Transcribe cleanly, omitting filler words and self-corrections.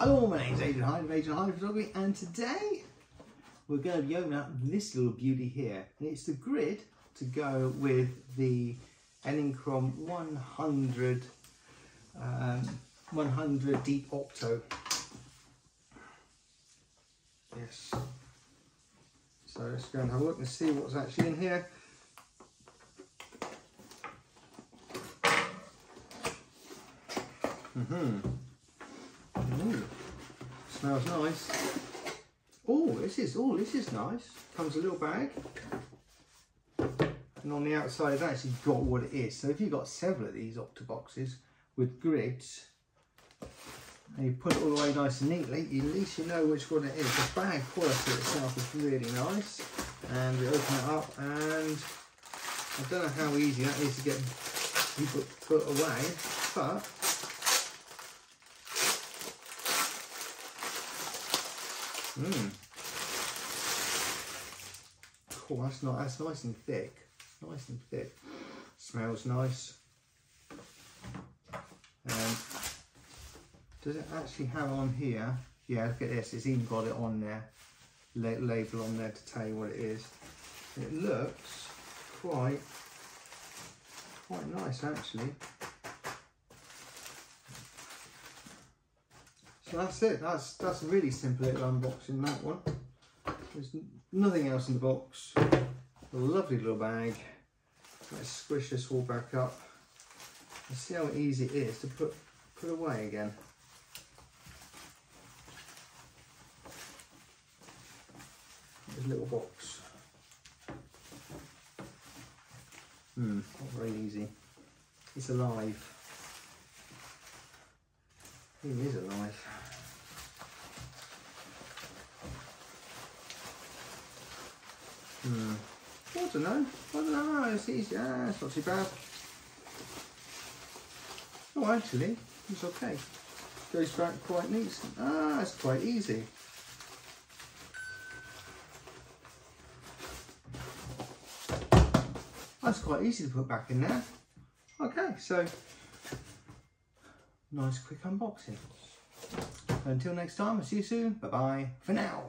Hello, my name's Adrian Hyde of Adrian Hyde Photography, and today we're going to be opening up this little beauty here, and it's the grid to go with the Elinchrom 100 deep octo. Yes. So let's go and have a look and see what's actually in here. Smells nice. This is nice. Comes a little bag, and on the outside it's actually got what it is. So if you've got several of these octoboxes with grids, and you put it all away nice and neatly, at least you know which one it is. The bag quality itself is really nice, and we open it up, and I don't know how easy that is to get put away, but cool, that's nice and thick. Nice and thick. Smells nice. Does it actually have on here? Yeah, look at this. It's even got it on there. Label on there to tell you what it is. It looks quite nice actually. So that's it. That's a really simple little unboxing, that one. There's nothing else in the box. A lovely little bag. Let's squish this all back up and see how easy it is to put away again. There's a little box. Not very easy. It's alive. He is alive. I don't know, it's easy, it's not too bad. Oh, actually, it's okay. Goes back quite neat. It's quite easy. That's quite easy to put back in there. Okay, so nice quick unboxing. Until next time, I'll see you soon. Bye bye for now.